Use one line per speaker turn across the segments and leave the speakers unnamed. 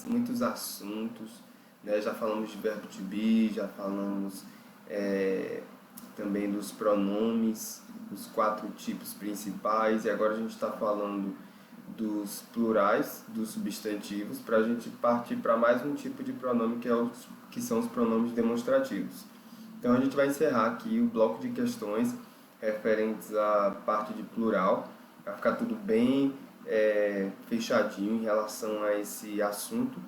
muitos assuntos, né? Já falamos de verbo to be, já falamos também dos pronomes, os 4 tipos principais, e agora a gente está falando dos plurais, dos substantivos, para a gente partir para mais um tipo de pronome que são os pronomes demonstrativos. Então a gente vai encerrar aqui o bloco de questões referentes à parte de plural, para ficar tudo bem fechadinho em relação a esse assunto.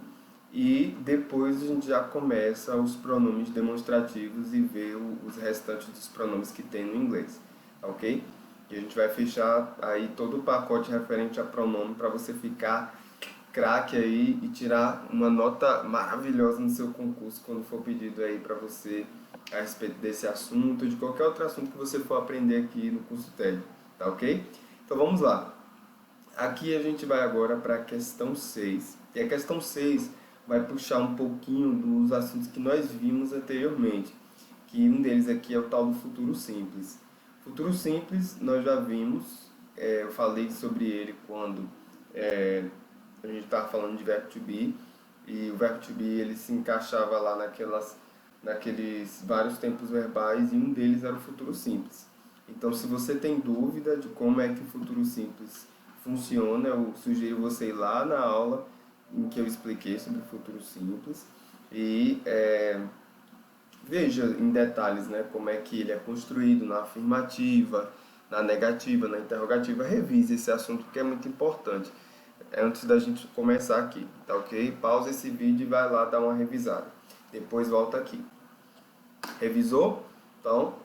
E depois a gente já começa os pronomes demonstrativos e vê os restantes dos pronomes que tem no inglês, ok? E a gente vai fechar aí todo o pacote referente a pronome para você ficar craque aí e tirar uma nota maravilhosa no seu concurso quando for pedido aí para você a respeito desse assunto ou de qualquer outro assunto que você for aprender aqui no curso técnico, tá ok? Então vamos lá. Aqui a gente vai agora para a questão 6. E a questão 6 vai puxar um pouquinho dos assuntos que nós vimos anteriormente, que um deles aqui é o tal do futuro simples. Futuro simples nós já vimos, eu falei sobre ele quando a gente estava falando de verbo to be, e o verbo to be ele se encaixava lá naqueles vários tempos verbais, e um deles era o futuro simples. Então, se você tem dúvida de como é que o futuro simples funciona, eu sugiro você ir lá na aula em que eu expliquei sobre o futuro simples e veja em detalhes, né, como é que ele é construído na afirmativa, na negativa, na interrogativa. Revise esse assunto porque é muito importante. Antes da gente começar aqui, tá ok? Pausa esse vídeo e vai lá dar uma revisada. Depois volta aqui. Revisou? Então,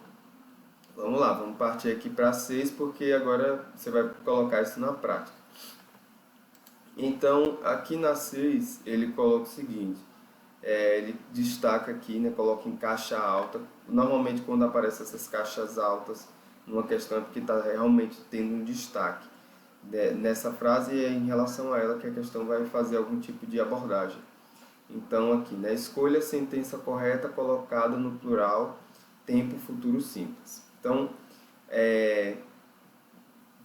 vamos lá, vamos partir aqui para 6, porque agora você vai colocar isso na prática. Então, aqui na 6, ele coloca o seguinte, ele destaca aqui, né, coloca em caixa alta. Normalmente, quando aparecem essas caixas altas numa questão é porque está realmente tendo um destaque. Nessa frase é em relação a ela que a questão vai fazer algum tipo de abordagem. Então, aqui, né, escolha a sentença correta colocada no plural, tempo futuro simples. Então,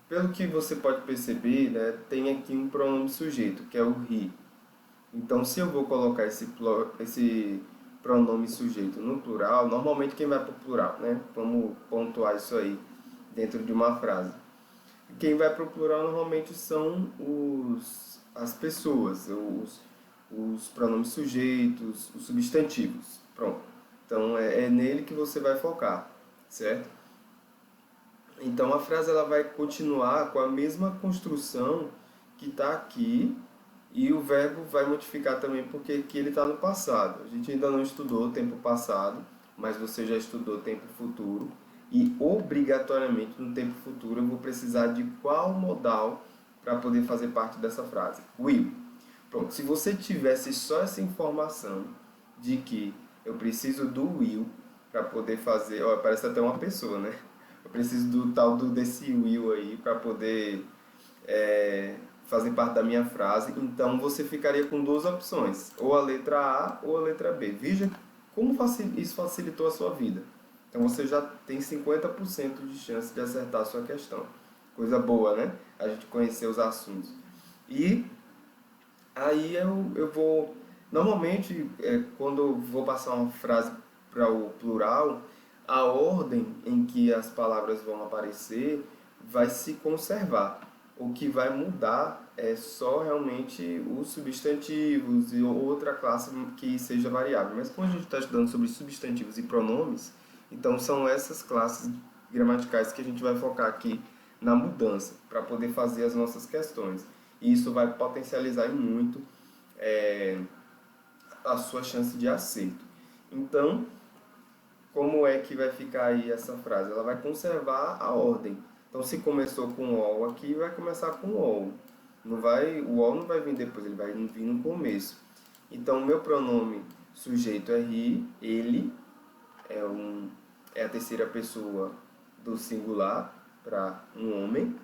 pelo que você pode perceber, né, tem aqui um pronome sujeito, que é o he. Então, se eu vou colocar esse pronome sujeito no plural, normalmente quem vai para o plural, né? Vamos pontuar isso aí dentro de uma frase. Quem vai para o plural normalmente são as pessoas, os pronomes sujeitos, os substantivos. Pronto. Então, é nele que você vai focar, certo? Então, a frase ela vai continuar com a mesma construção que está aqui, e o verbo vai modificar também porque aqui ele está no passado. A gente ainda não estudou o tempo passado, mas você já estudou o tempo futuro. E obrigatoriamente no tempo futuro eu vou precisar de qual modal para poder fazer parte dessa frase? Will. Pronto, se você tivesse só essa informação de que eu preciso do will para poder fazer, ó, parece até uma pessoa, né? Eu preciso desse will aí para poder fazer parte da minha frase, então você ficaria com 2 opções, ou a letra A ou a letra B. Veja como isso facilitou a sua vida. Então você já tem 50% de chance de acertar a sua questão. Coisa boa, né? A gente conhecer os assuntos. E aí eu vou... Normalmente, quando eu vou passar uma frase para o plural, a ordem em que as palavras vão aparecer vai se conservar. O que vai mudar é só realmente os substantivos e outra classe que seja variável. Mas como a gente está estudando sobre substantivos e pronomes, então são essas classes gramaticais que a gente vai focar aqui na mudança para poder fazer as nossas questões. E isso vai potencializar muito a sua chance de acerto. Então, como é que vai ficar aí essa frase? Ela vai conservar a ordem. Então, se começou com all aqui, vai começar com all. O all não vai vir depois, ele vai vir no começo. Então, o meu pronome sujeito é he, ele, é a terceira pessoa do singular para um homem.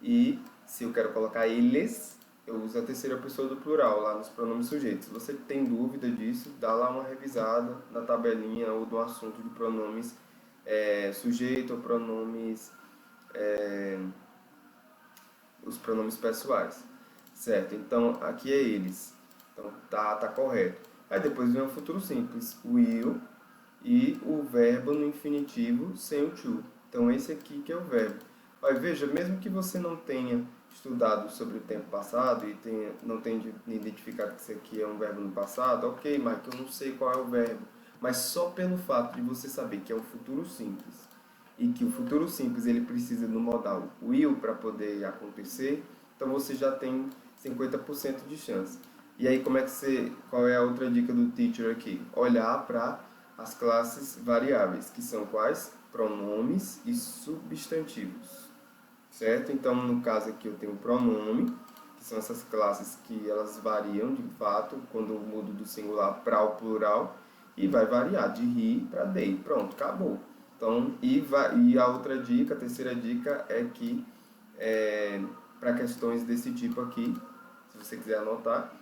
E se eu quero colocar eles, eu uso a terceira pessoa do plural lá nos pronomes sujeitos. Se você tem dúvida disso, dá lá uma revisada na tabelinha ou do assunto de pronomes sujeito ou pronomes, os pronomes pessoais, certo? Então, aqui é eles. Então tá correto. Aí depois vem o futuro simples, will, e o verbo no infinitivo sem o to. Então esse aqui que é o verbo. Aí veja, mesmo que você não tenha estudado sobre o tempo passado e não tenha identificado que isso aqui é um verbo no passado, ok, mas que eu não sei qual é o verbo. Mas só pelo fato de você saber que é um futuro simples e que o futuro simples ele precisa do modal will para poder acontecer, então você já tem 50% de chance. E aí qual é a outra dica do teacher aqui? Olhar para as classes variáveis, que são quais? Pronomes e substantivos, certo? Então, no caso aqui eu tenho o pronome, que são essas classes que elas variam de fato quando eu mudo do singular para o plural, e vai variar de he para they. Pronto, acabou. Então, e a outra dica, a terceira dica é que para questões desse tipo aqui, se você quiser anotar,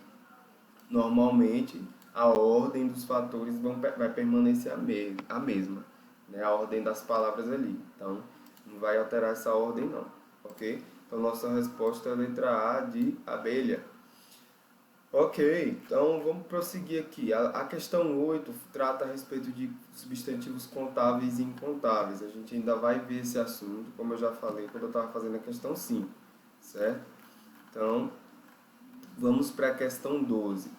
normalmente a ordem dos fatores vai permanecer a mesma, né? A ordem das palavras ali. Então, não vai alterar essa ordem não, ok? Então, nossa resposta é a letra A de abelha. Ok, então vamos prosseguir aqui. A questão 8 trata a respeito de substantivos contáveis e incontáveis. A gente ainda vai ver esse assunto, como eu já falei quando eu estava fazendo a questão 5, certo? Então, vamos para a questão 12.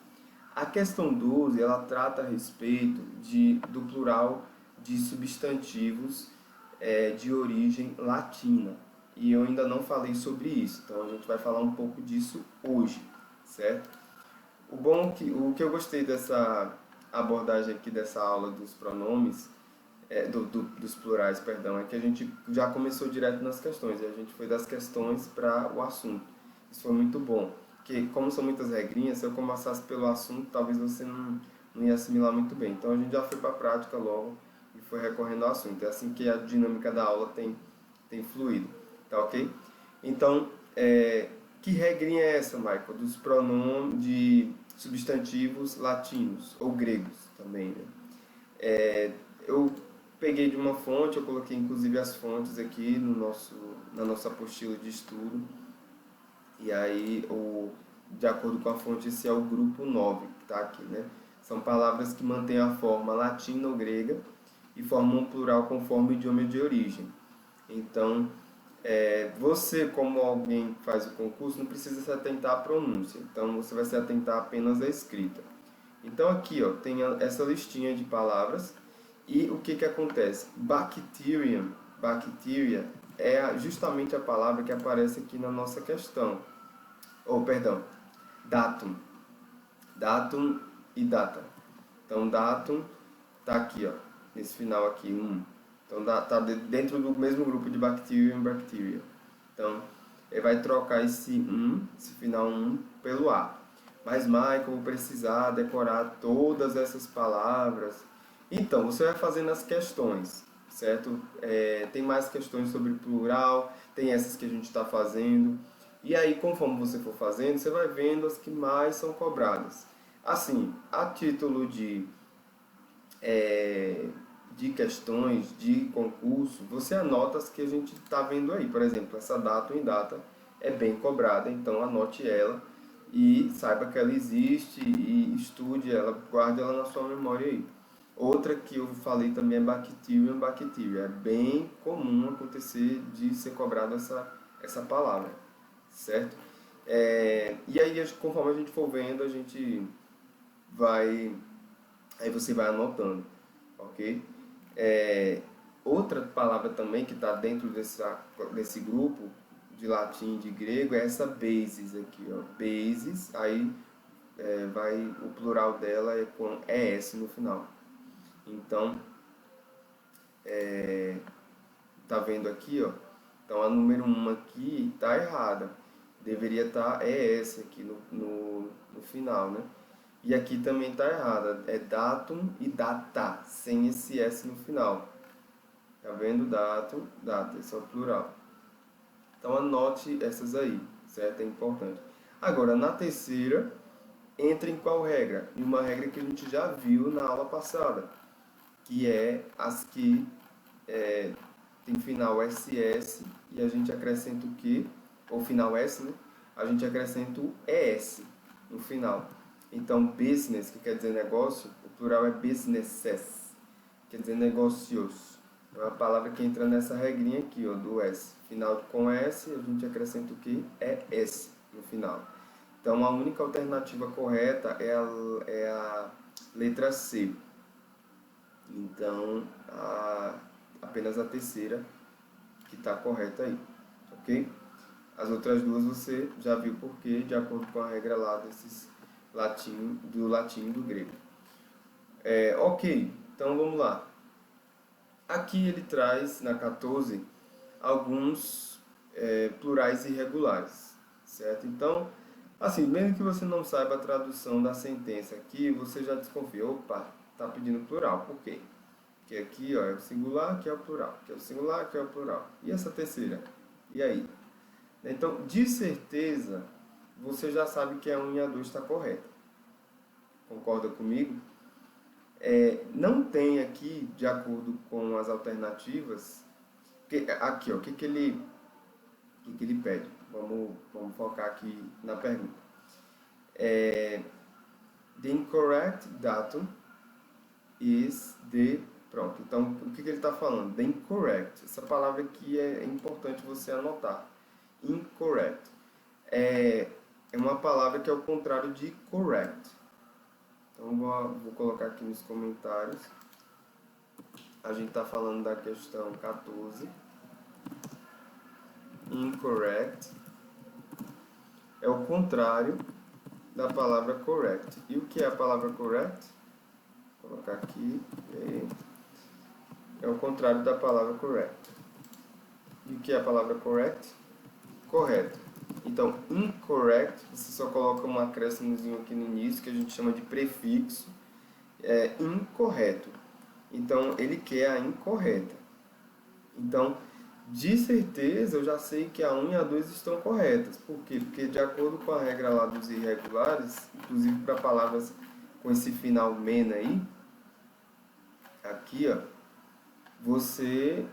A questão 12, ela trata a respeito do plural de substantivos de origem latina. E eu ainda não falei sobre isso, então a gente vai falar um pouco disso hoje, certo? O que eu gostei dessa abordagem aqui dessa aula dos pronomes, dos plurais, perdão, é que a gente já começou direto nas questões, e a gente foi das questões para o assunto. Isso foi muito bom, porque como são muitas regrinhas, se eu começasse pelo assunto, talvez você não ia assimilar muito bem. Então a gente já foi para a prática logo e foi recorrendo ao assunto. É assim que a dinâmica da aula tem fluído, tá ok? Então, que regrinha é essa, Michael? Dos pronomes de substantivos latinos, ou gregos também, né? Eu peguei de uma fonte, eu coloquei inclusive as fontes aqui na nossa apostila de estudo, e aí, de acordo com a fonte, esse é o grupo 9 que está aqui, né? São palavras que mantêm a forma latina ou grega e formam um plural conforme o idioma de origem. Então, você, como alguém que faz o concurso, não precisa se atentar à pronúncia. Então, você vai se atentar apenas à escrita. Então, aqui ó, tem essa listinha de palavras. E o que acontece? Bacterium, bacteria, é justamente a palavra que aparece aqui na nossa questão. Perdão, datum. Datum e data. Então, datum está aqui, ó, nesse final aqui, 1. Então, está dentro do mesmo grupo de bacterium e bacteria. Então, ele vai trocar esse final 1, pelo A. Mas, Michael, eu vou precisar decorar todas essas palavras. Então, você vai fazendo as questões, certo? Tem mais questões sobre plural, tem essas que a gente está fazendo. E aí, conforme você for fazendo, você vai vendo as que mais são cobradas. Assim, a título de questões, de concurso, você anota as que a gente está vendo aí. Por exemplo, essa data em data é bem cobrada, então anote ela e saiba que ela existe e estude ela, guarde ela na sua memória aí. Outra que eu falei também é bacterium, bacteria. É bem comum acontecer de ser cobrado essa palavra, certo? E aí, conforme a gente for vendo, a gente vai... Aí você vai anotando, ok? Outra palavra também que está dentro desse grupo de latim e de grego é essa basis aqui, ó. Basis, aí o plural dela é com ES no final. Então, tá vendo aqui, ó? Então a número 1 aqui tá errada. Deveria estar ES aqui no final, né? E aqui também tá errada. É datum e data, sem esse S no final. Tá vendo? Datum, data, esse é o plural. Então anote essas aí, certo? É importante. Agora, na terceira, entra em qual regra? Em uma regra que a gente já viu na aula passada, que é as que tem final SS e a gente acrescenta o que? Ou final S, né? A gente acrescenta o ES no final. Então, business, que quer dizer negócio, o plural é businesses, quer dizer negócios. É uma palavra que entra nessa regrinha aqui, ó, do S. Final com S, a gente acrescenta o que? É S no final. Então, a única alternativa correta é a letra C. Então, apenas a terceira que está correta aí, ok? As outras duas você já viu porque, de acordo com a regra lá do latim e do grego. Ok, então vamos lá. Aqui ele traz, na 14, alguns plurais irregulares, certo? Então, assim, mesmo que você não saiba a tradução da sentença aqui, você já desconfia. Opa, está pedindo plural. Por quê? Porque aqui ó, é o singular, aqui é o plural. Aqui é o singular, aqui é o plural. E essa terceira? E aí? Então, de certeza, você já sabe que a 1 e a 2 está correta. Concorda comigo? Não tem aqui, de acordo com as alternativas, aqui, ó, o que ele pede? Vamos focar aqui na pergunta. The incorrect datum is the... Pronto, então o que ele está falando? The incorrect. Essa palavra aqui é importante você anotar. Incorrect. É uma palavra que é o contrário de correct. Então vou colocar aqui nos comentários. A gente está falando da questão 14. Incorrect é o contrário da palavra correct. E o que é a palavra correct? Vou colocar aqui. É o contrário da palavra correct. E o que é a palavra correct? Correto. Então, incorrect, você só coloca um acréscimozinho aqui no início, que a gente chama de prefixo. Incorreto. Então, ele quer a incorreta. Então, de certeza, eu já sei que a 1 e a 2 estão corretas. Por quê? Porque, de acordo com a regra lá dos irregulares, inclusive para palavras com esse final mena aí, aqui, ó, você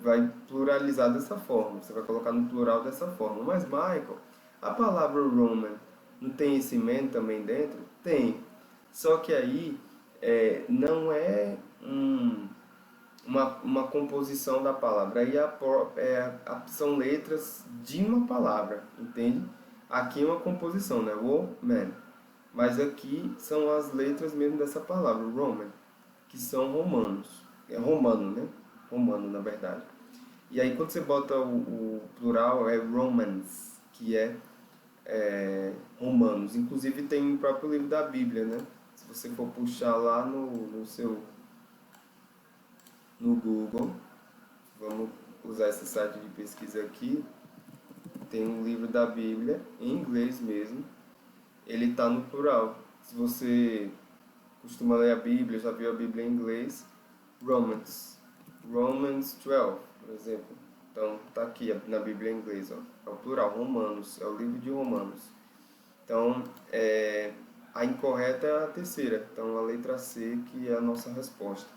vai pluralizar dessa forma. Você vai colocar no plural dessa forma. Mas, Michael, a palavra Roman não tem esse man também dentro? Tem. Só que aí não é uma composição da palavra. Aí são letras de uma palavra, entende? Aqui é uma composição, né? Woman. Mas aqui são as letras mesmo dessa palavra, Roman, que são romanos. É romano, né? Romano, na verdade. E aí quando você bota o plural, é Romans, que é romanos. Inclusive tem o próprio livro da Bíblia, né? Se você for puxar lá no Google, vamos usar esse site de pesquisa aqui, tem um livro da Bíblia, em inglês mesmo, ele está no plural. Se você costuma ler a Bíblia, já viu a Bíblia em inglês, Romans 12, por exemplo. Então, está aqui na Bíblia em inglês, ó. É o plural, Romanos, é o livro de Romanos. Então, a incorreta é a terceira, então a letra C que é a nossa resposta,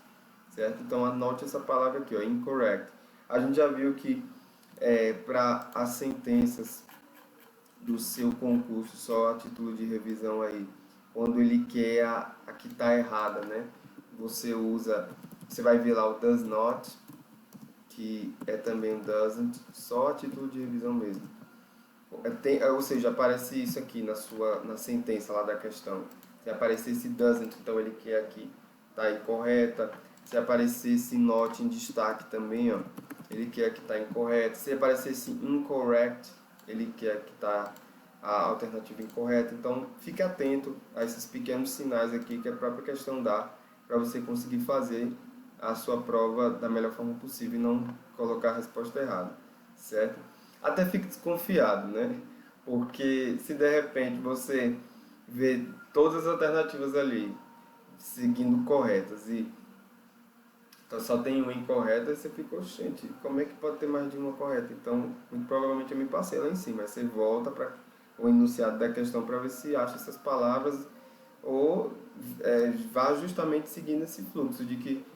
certo? Então, anote essa palavra aqui, ó, incorrect. A gente já viu que para as sentenças do seu concurso, só a título de revisão aí, quando ele quer a que está errada, né? Você vai ver lá o does not, que é também o doesn't, só a título de revisão mesmo. Ou seja, aparece isso aqui na sentença lá da questão. Se aparecer esse doesn't, então ele quer aqui, tá incorreta. Se aparecer esse not em destaque também, ó, ele quer que está incorreto. Se aparecer esse incorrect, ele quer que está a alternativa incorreta. Então, fique atento a esses pequenos sinais aqui que a própria questão dá para você conseguir fazer a sua prova da melhor forma possível e não colocar a resposta errada, certo? Até fique desconfiado, né? Porque se de repente você vê todas as alternativas ali seguindo corretas e então só tem uma incorreta, você ficou, gente, como é que pode ter mais de uma correta? Então, muito provavelmente eu me passei lá em cima. Aí você volta para o enunciado da questão para ver se acha essas palavras ou vá justamente seguindo esse fluxo de que,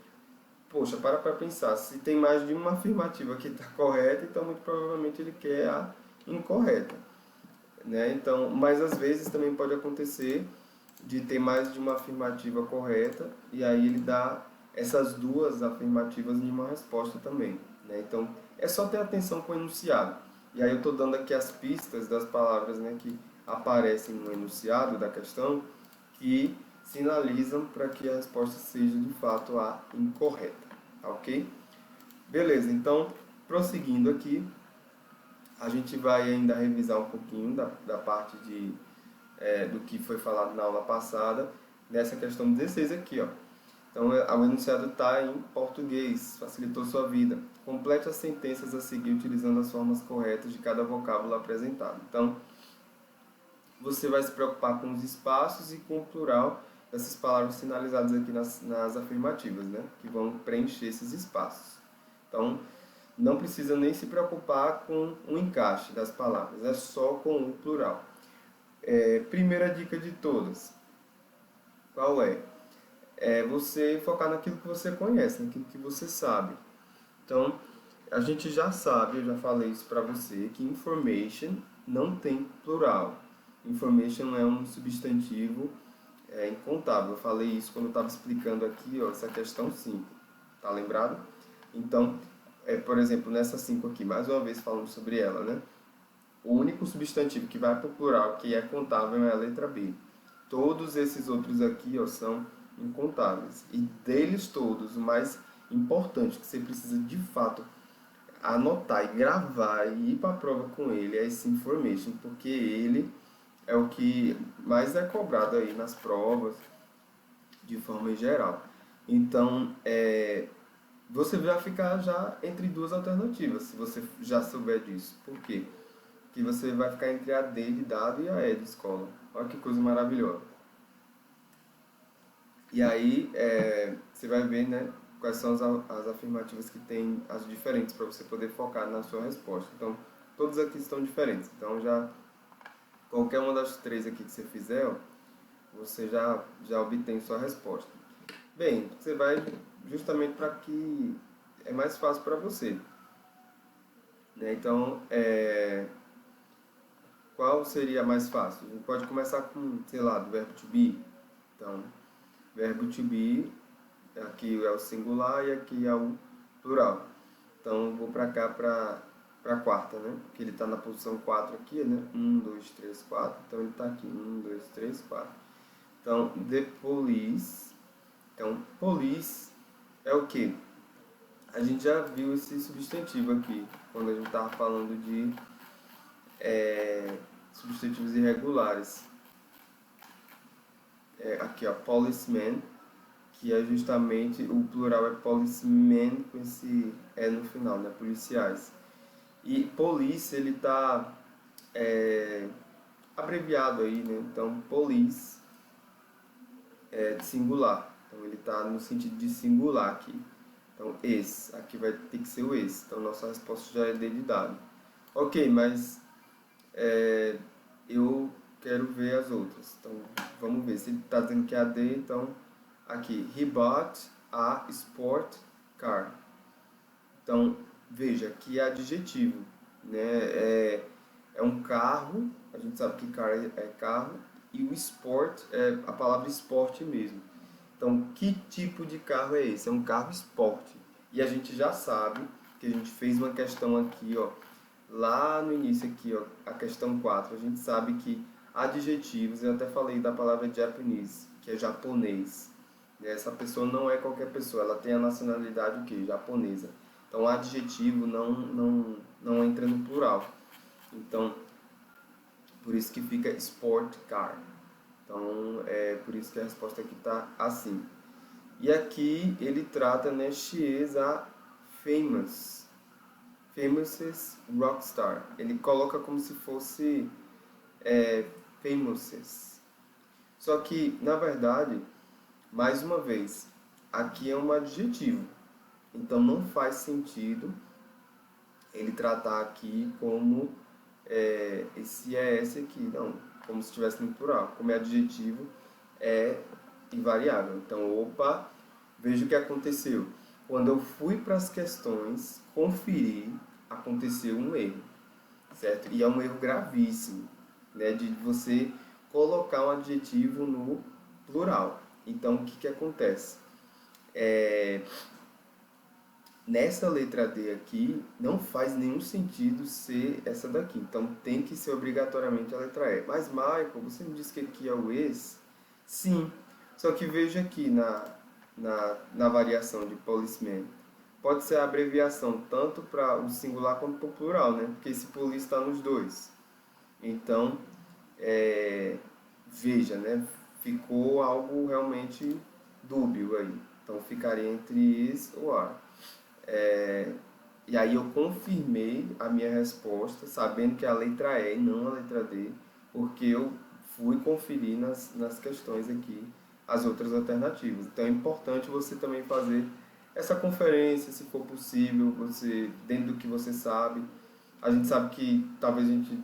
poxa, para pensar, se tem mais de uma afirmativa que está correta, então muito provavelmente ele quer a incorreta, né? Então, mas às vezes também pode acontecer de ter mais de uma afirmativa correta, e aí ele dá essas duas afirmativas em uma resposta também, né? Então, é só ter atenção com o enunciado. E aí eu estou dando aqui as pistas das palavras, né, que aparecem no enunciado da questão, que sinalizam para que a resposta seja de fato a incorreta, tá ok? Beleza, então, prosseguindo aqui, a gente vai ainda revisar um pouquinho da parte do que foi falado na aula passada, nessa questão 16 aqui, ó. Então, o enunciado está em português, facilitou sua vida. Complete as sentenças a seguir utilizando as formas corretas de cada vocábulo apresentado. Então, você vai se preocupar com os espaços e com o plural dessas palavras sinalizadas aqui nas afirmativas, né? Que vão preencher esses espaços. Então, não precisa nem se preocupar com o encaixe das palavras, é só com o plural. Primeira dica de todas, qual é? É você focar naquilo que você conhece, naquilo que você sabe. Então, a gente já sabe, eu já falei isso para você, que information não tem plural. Information é um substantivo incontável. Eu falei isso quando eu estava explicando aqui, ó, essa questão 5. Tá lembrado? Então, por exemplo, nessa 5 aqui, mais uma vez falando sobre ela, né? O único substantivo que vai para o plural, que é contável, é a letra B. Todos esses outros aqui, ó, são incontáveis. E deles todos, o mais importante que você precisa de fato anotar e gravar e ir para a prova com ele é esse information, porque ele é o que mais é cobrado aí nas provas, de forma geral. Então, você vai ficar já entre duas alternativas, se você já souber disso. Por quê? Porque você vai ficar entre a D de dado e a E de escola. Olha que coisa maravilhosa. E aí, você vai ver, né, quais são as afirmativas que tem as diferentes para você poder focar na sua resposta. Então, todas aqui estão diferentes. Então, qualquer uma das três aqui que você fizer, ó, você já obtém sua resposta. Bem, você vai justamente para que é mais fácil para você, né? Então, qual seria mais fácil? A gente pode começar com, sei lá, do verbo to be. Então, verbo to be, aqui é o singular e aqui é o plural. Então, vou para cá, para a quarta, né? Porque ele está na posição 4 aqui, né? 1, 2, 3, 4. Então, ele está aqui. 1, 2, 3, 4. Então, the police. Então, police é o quê? A gente já viu esse substantivo aqui, quando a gente estava falando de substantivos irregulares. Aqui, ó, policeman, que é justamente, o plural é policemen, com esse no final, né? Policiais. E police, ele está abreviado aí, né? Então, police é de singular. Então, ele está no sentido de singular aqui. Então, esse. Aqui vai ter que ser o esse. Então, nossa resposta já é D de dado. Ok, mas eu quero ver as outras. Então, vamos ver. Se ele está dizendo que é a D, então, aqui. He bought a sport car. Então, veja, aqui é adjetivo, né? É um carro, a gente sabe que car é carro, e o sport é a palavra esporte mesmo. Então, que tipo de carro é esse? É um carro esporte. E a gente já sabe que a gente fez uma questão aqui, ó, lá no início aqui, ó, a questão 4, a gente sabe que adjetivos, eu até falei da palavra Japanese, que é japonês. Essa pessoa não é qualquer pessoa, ela tem a nacionalidade o quê? Japonesa. Então, adjetivo não entra no plural. Então, por isso que fica sport car. Então, é por isso que a resposta aqui está assim. E aqui ele trata, né, she is a famous rockstar. Ele coloca como se fosse famous. Só que, na verdade, mais uma vez, aqui é um adjetivo. Então, não faz sentido ele tratar aqui como esse aqui, não, como se estivesse no plural. Como é adjetivo, é invariável. Então, opa, veja o que aconteceu. Quando eu fui para as questões, conferir, aconteceu um erro, certo? E é um erro gravíssimo, né, de você colocar um adjetivo no plural. Então, o que que acontece? É, nessa letra D aqui, não faz nenhum sentido ser essa daqui. Então, tem que ser obrigatoriamente a letra E. Mas, Michael, você me disse que aqui é o ex? Sim. Só que veja aqui na variação de policeman. Pode ser a abreviação tanto para o singular quanto para o plural, né? Porque esse police está nos dois. Então, veja, né? Ficou algo realmente dúbio aí. Então, ficaria entre is ou are. E aí eu confirmei a minha resposta, sabendo que é a letra E e não a letra D, porque eu fui conferir nas questões aqui as outras alternativas. Então é importante você também fazer essa conferência, se for possível, você dentro do que você sabe. A gente sabe que talvez a gente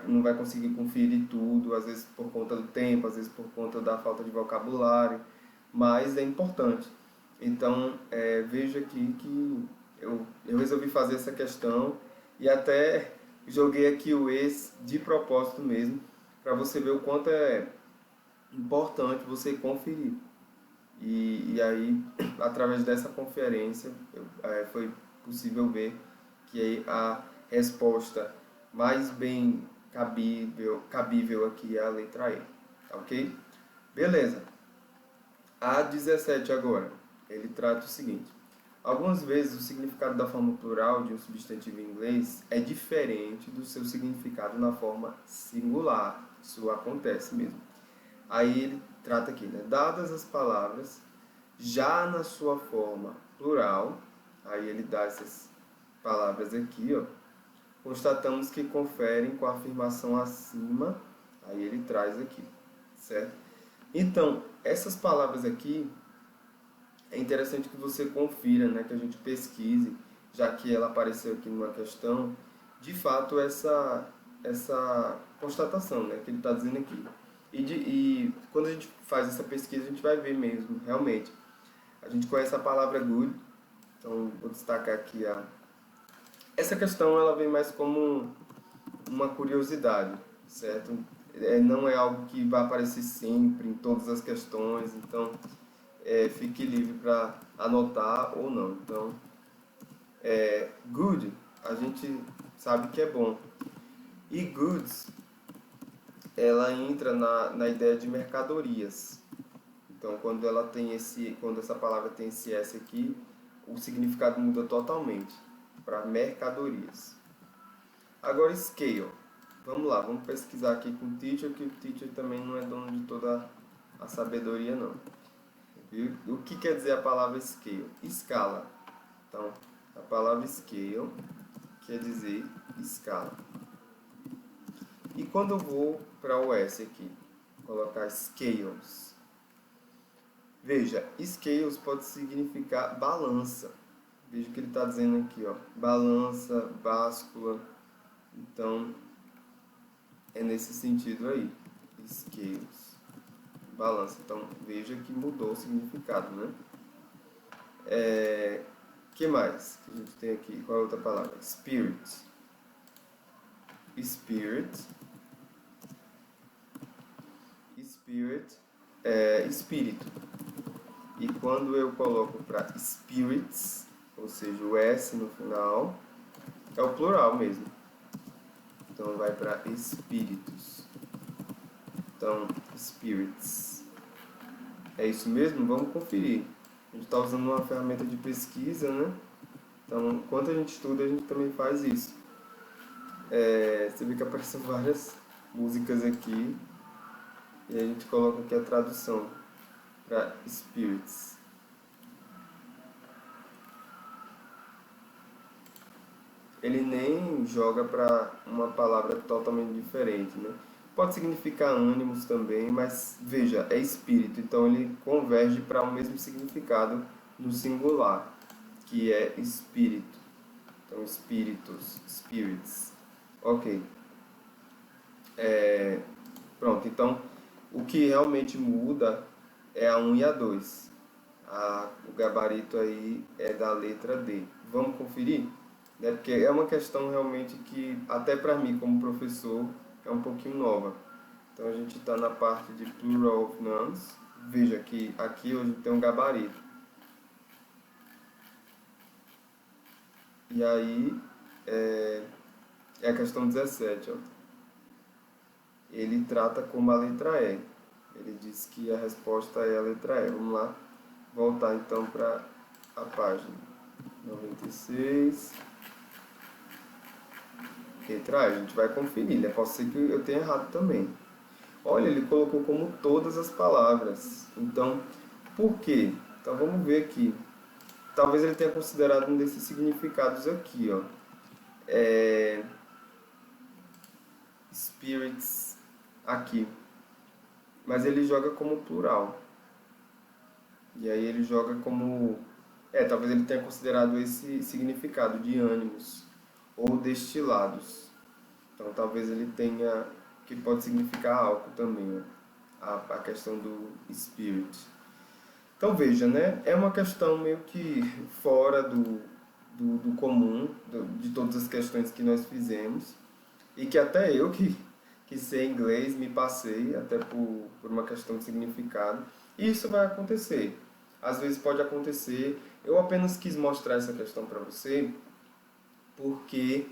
não vai conseguir conferir tudo, às vezes por conta do tempo, às vezes por conta da falta de vocabulário, mas é importante. Então, veja aqui que eu resolvi fazer essa questão e até joguei aqui o ex de propósito mesmo, para você ver o quanto é importante você conferir. E aí, através dessa conferência, foi possível ver que a resposta mais bem cabível aqui é a letra E. Tá ok? Beleza. A 17 agora, ele trata o seguinte. Algumas vezes o significado da forma plural de um substantivo em inglês é diferente do seu significado na forma singular. Isso acontece mesmo. Aí ele trata aqui, né? Dadas as palavras, já na sua forma plural, aí ele dá essas palavras aqui, ó. Constatamos que conferem com a afirmação acima, aí ele traz aqui, certo? Então, essas palavras aqui, é interessante que você confira, né, que a gente pesquise, já que ela apareceu aqui numa questão, de fato essa constatação, né, que ele está dizendo aqui. E quando a gente faz essa pesquisa, a gente vai ver mesmo, realmente. A gente conhece a palavra good, então vou destacar aqui essa questão, ela vem mais como uma curiosidade, certo? Não é algo que vai aparecer sempre em todas as questões, então fique livre para anotar ou não. Então, good, a gente sabe que é bom. E goods, ela entra na ideia de mercadorias. Então, quando essa palavra tem esse S aqui, o significado muda totalmente para mercadorias. Agora, scale. Vamos lá, vamos pesquisar aqui com o teacher, que o teacher também não é dono de toda a sabedoria, não. E o que quer dizer a palavra scale? Escala. Então, a palavra scale quer dizer escala. E quando eu vou para o S aqui, colocar scales. Veja, scales pode significar balança. Veja o que ele está dizendo aqui, ó. Balança, báscula. Então, é nesse sentido aí. Scales. Balança. Então, veja que mudou o significado, né? Que mais que a gente tem aqui? Qual é a outra palavra? Spirit. Spirit. Spirit é espírito. E quando eu coloco para spirits, ou seja, o S no final, é o plural mesmo. Então vai para espíritos. Então, spirits. É isso mesmo? Vamos conferir. A gente está usando uma ferramenta de pesquisa, né? Então, enquanto a gente estuda, a gente também faz isso. Você vê que aparecem várias músicas aqui. E a gente coloca aqui a tradução para spirits. Ele nem joga para uma palavra totalmente diferente, né? Pode significar ânimos também, mas veja, é espírito, então ele converge para o mesmo significado no singular, que é espírito. Então, espíritos, spirits. Ok. Pronto, então o que realmente muda é a 1 e a 2. O gabarito aí é da letra D. Vamos conferir? Né? Porque é uma questão realmente que, até para mim como professor, é um pouquinho nova. Então a gente está na parte de plural of nouns. veja que aqui hoje tem um gabarito. E aí, é a questão 17, ó. Ele trata como a letra E. Ele diz que a resposta é a letra E. Vamos lá, voltar então para a página 96. Letra E, a gente vai conferir, né? Pode ser que eu tenha errado também. Olha, ele colocou como todas as palavras. Então, por quê? Então vamos ver aqui. Talvez ele tenha considerado um desses significados aqui, ó. Spirits aqui. Mas ele joga como plural. E aí ele joga como... talvez ele tenha considerado esse significado de ânimos ou destilados. Então talvez ele tenha... que pode significar álcool também, ó. A questão do spirit. Então veja, né? É uma questão meio que fora do comum, de todas as questões que nós fizemos. E que até eu que sei inglês me passei, até por uma questão de significado. E isso vai acontecer. Às vezes pode acontecer. Eu apenas quis mostrar essa questão para você, porque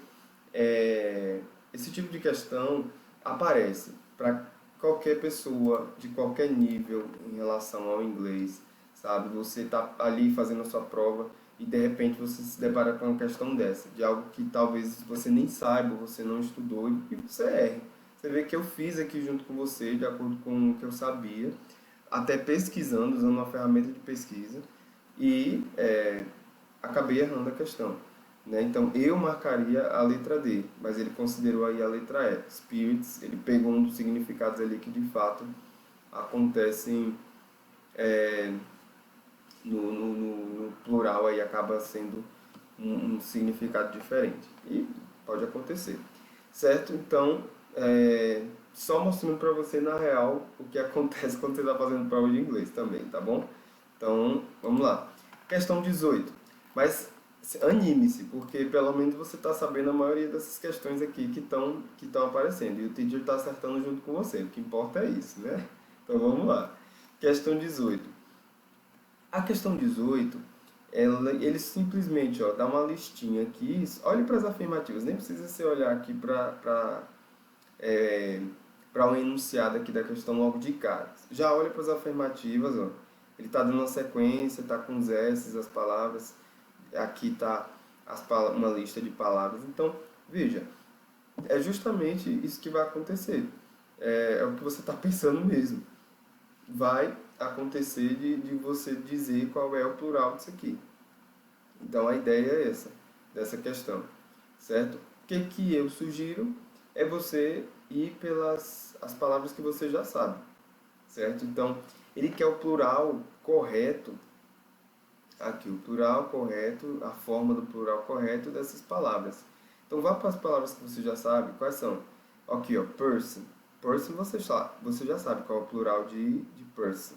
esse tipo de questão aparece para qualquer pessoa de qualquer nível em relação ao inglês, sabe? Você está ali fazendo a sua prova e de repente você se depara com uma questão dessa, de algo que talvez você nem saiba, você não estudou e você erre. Você vê que eu fiz aqui junto com você, de acordo com o que eu sabia, até pesquisando, usando uma ferramenta de pesquisa, e acabei errando a questão. Né? Então eu marcaria a letra D, mas ele considerou aí a letra E. Spirits, ele pegou um dos significados ali que de fato acontecem no plural, aí acaba sendo um significado diferente. E pode acontecer. Certo? Então, só mostrando para você na real o que acontece quando você está fazendo prova de inglês também, tá bom? Então, vamos lá. Questão 18. Mas anime-se, porque pelo menos você está sabendo a maioria dessas questões aqui que estão aparecendo. E o teacher está acertando junto com você. O que importa é isso, né? Então vamos lá. Questão 18. A questão 18, ele simplesmente dá uma listinha aqui. Olhe para as afirmativas, nem precisa você olhar aqui para um enunciado aqui da questão logo de cara. Já olha para as afirmativas, ó. Ele está dando uma sequência, está com os S's, as palavras. Aqui está uma lista de palavras. Então, veja, é justamente isso que vai acontecer. É o que você está pensando mesmo. Vai acontecer de você dizer qual é o plural disso aqui. Então, a ideia é essa, dessa questão, certo? O que eu sugiro é você ir pelas as palavras que você já sabe, certo? Então, ele quer o plural correto, aqui, o plural correto, a forma do plural correto dessas palavras. Então, vá para as palavras que você já sabe. Quais são? Aqui, ó, person. Person você já sabe qual é o plural de person.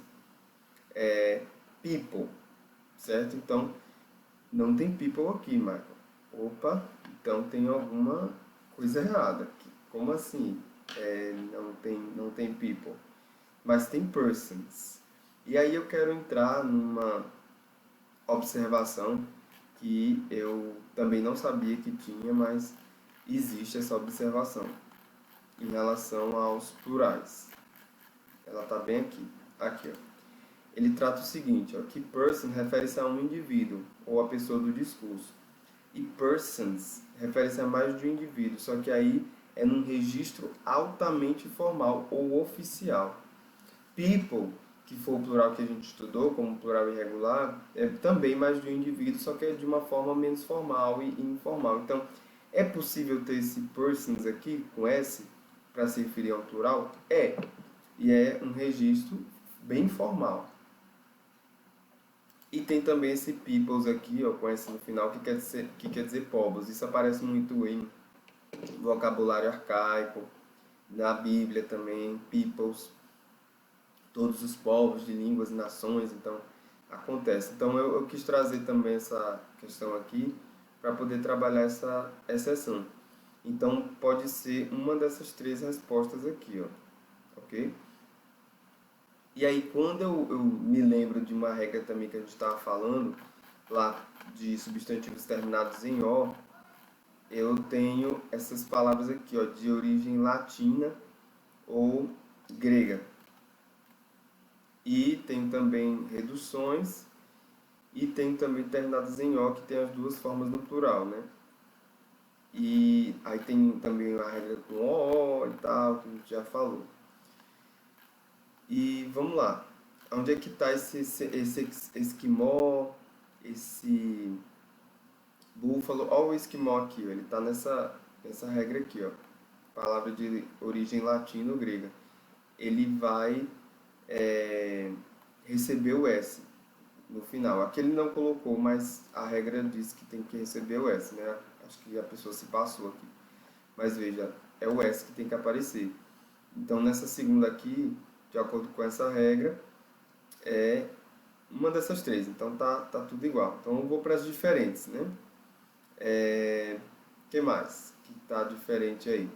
People, certo? Então, não tem people aqui, Michael. Opa, então tem alguma coisa errada aqui. Como assim? Não tem people. Mas tem persons. E aí eu quero entrar numa observação que eu também não sabia que tinha, mas existe essa observação em relação aos plurais. Ela está bem aqui. Aqui, ó. Ele trata o seguinte, ó, que person refere-se a um indivíduo ou a pessoa do discurso. E persons refere-se a mais de um indivíduo, só que aí é num registro altamente formal ou oficial. People, que foi o plural que a gente estudou como plural irregular, é também mais de um indivíduo, só que é de uma forma menos formal e informal. Então, é possível ter esse persons aqui com S para se referir ao plural? E é um registro bem formal. E tem também esse peoples aqui, ó, com S no final, que quer dizer povos. Isso aparece muito em vocabulário arcaico, na Bíblia também, peoples, todos os povos de línguas e nações, então acontece. Então eu quis trazer também essa questão aqui para poder trabalhar essa exceção. Então pode ser uma dessas três respostas aqui, ó, ok? E aí, quando eu me lembro de uma regra também que a gente estava falando, lá de substantivos terminados em O, eu tenho essas palavras aqui, ó, de origem latina ou grega. E tem também reduções e tem também terminadas em O, que tem as duas formas no plural, né? E aí tem também a regra com O e tal, que a gente já falou. E vamos lá. Onde é que está esse esquimó, esse búfalo? Olha o esquimó aqui, ó. Ele está nessa regra aqui, ó. Palavra de origem latina ou grega. Ele vai receber o S no final. Aqui ele não colocou, mas a regra diz que tem que receber o S, né? Acho que a pessoa se passou aqui. Mas veja, é o S que tem que aparecer. Então nessa segunda aqui, de acordo com essa regra, é uma dessas três. Então tá tudo igual. Então eu vou para as diferentes, né? Que mais que tá diferente aí?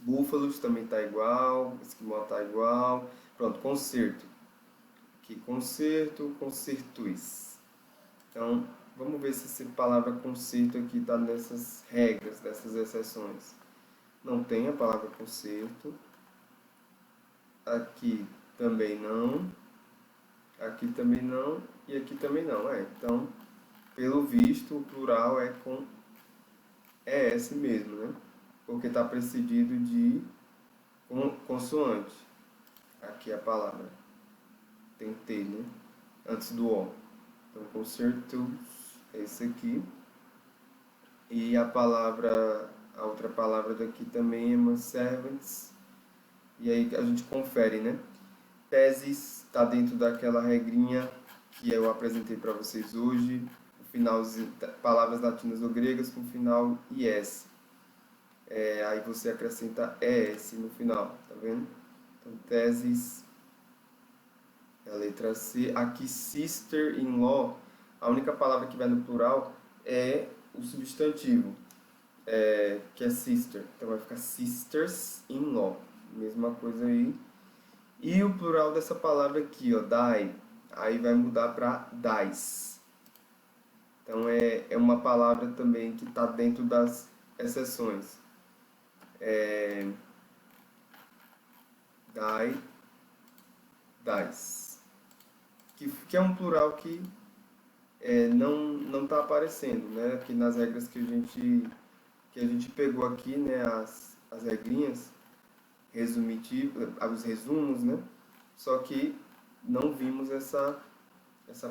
Búfalos também tá igual, esquimó tá igual. Pronto, concerto. Aqui, concerto, concertus. Então, vamos ver se essa palavra concerto aqui está nessas regras, dessas exceções. Não tem a palavra concerto. Aqui também não. Aqui também não. E aqui também não. Então, pelo visto, o plural é com ES mesmo, né? Porque está precedido de consoante. Aqui a palavra. Tem T, né? Antes do O. Então, concertos é esse aqui. E a outra palavra daqui também é servants. E aí a gente confere, né? Teses está dentro daquela regrinha que eu apresentei para vocês hoje. O final, palavras latinas ou gregas com final IS. Aí você acrescenta ES no final, tá vendo? Então, teses, a letra C. Aqui, sister-in-law, a única palavra que vai no plural é o substantivo, que é sister. Então vai ficar sisters-in-law. Mesma coisa aí. E o plural dessa palavra aqui, ó, die, aí vai mudar para dies. Então é uma palavra também que está dentro das exceções. Die, dies. Que é um plural que não está aparecendo, né? Aqui nas regras que a gente pegou aqui, né? As regrinhas resumitivas, os resumos, né? Só que não vimos essa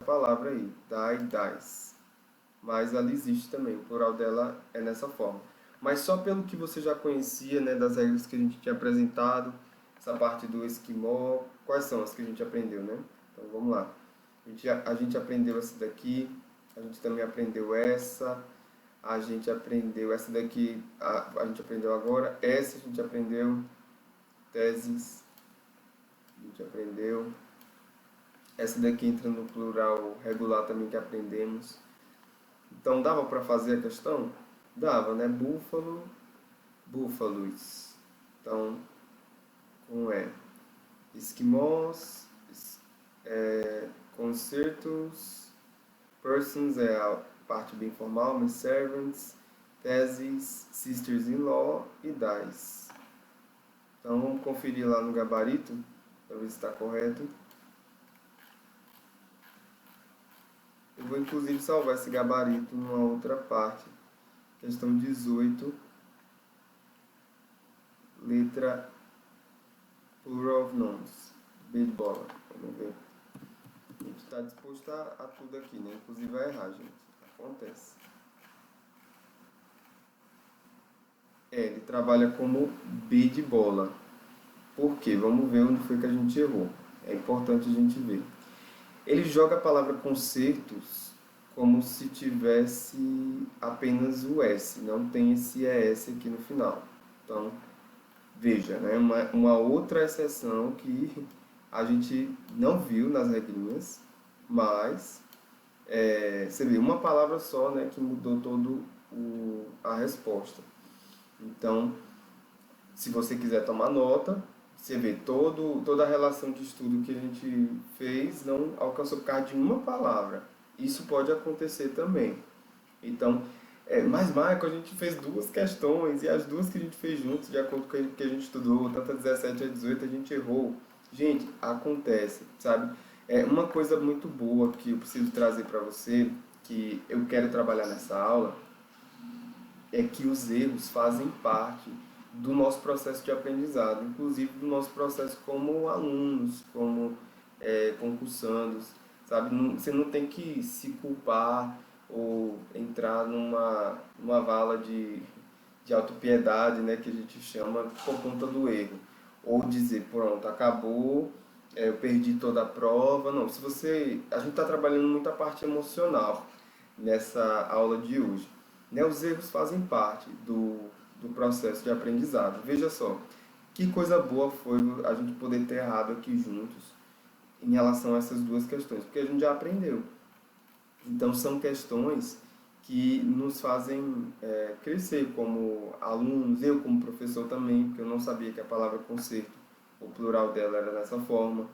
palavra aí, die, dies. Mas ela existe também, o plural dela é nessa forma. Mas só pelo que você já conhecia, né, das regras que a gente tinha apresentado, essa parte do esquimó, quais são as que a gente aprendeu, né? Então vamos lá. A gente aprendeu essa daqui, a gente também aprendeu essa, a gente aprendeu essa daqui, a gente aprendeu agora, essa a gente aprendeu, teses, a gente aprendeu. Essa daqui entra no plural regular também que aprendemos. Então dava para fazer a questão? Dava, né? Búfalo, búfalos. Então, com E. Esquimós, concertos, persons é a parte bem formal, mas servants, teses, sisters-in-law e dies. Então vamos conferir lá no gabarito, para ver se está correto. Eu vou inclusive salvar esse gabarito numa outra parte. Questão 18, letra plural of nouns. B de bola. Vamos ver. A gente está disposto a tudo aqui, né? Inclusive vai errar, gente. Acontece. Ele trabalha como B de bola. Por quê? Vamos ver onde foi que a gente errou. É importante a gente ver. Ele joga a palavra concertos como se tivesse apenas o S, não tem esse ES aqui no final. Então, veja, né, uma outra exceção que a gente não viu nas regrinhas, mas você vê uma palavra só, né, que mudou todo a resposta. Então, se você quiser tomar nota, Você vê, toda a relação de estudo que a gente fez não alcançou por causa de uma palavra. Isso pode acontecer também. Então, mas, Michael, a gente fez duas questões e as duas que a gente fez juntos, de acordo com o que a gente estudou, tanto a 17 e a 18, a gente errou. Gente, acontece, sabe? É uma coisa muito boa que eu preciso trazer para você, que eu quero trabalhar nessa aula, é que os erros fazem parte do nosso processo de aprendizado, inclusive do nosso processo como alunos, como concursandos, sabe? Você não tem que se culpar ou entrar numa vala de autopiedade, né, que a gente chama, por conta do erro. Ou dizer, pronto, acabou, eu perdi toda a prova. Não, se você... A gente está trabalhando muito a parte emocional nessa aula de hoje. Né, os erros fazem parte do processo de aprendizado. Veja só, que coisa boa foi a gente poder ter errado aqui juntos em relação a essas duas questões, porque a gente já aprendeu. Então, são questões que nos fazem crescer como alunos, eu como professor também, porque eu não sabia que a palavra concerto, o plural dela era dessa forma.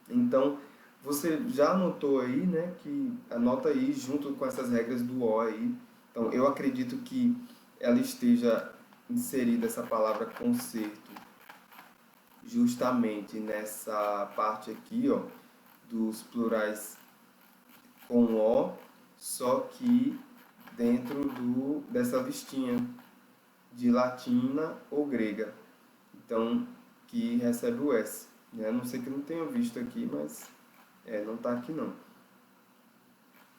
Então, você já anotou aí, né, que anota aí junto com essas regras do O aí. Então, eu acredito que ela esteja inserida, essa palavra concerto, justamente nessa parte aqui, ó, dos plurais com O, só que dentro dessa listinha de latina ou grega. Então, que recebe o S. Né? A não sei que eu não tenha visto aqui, mas não está aqui não.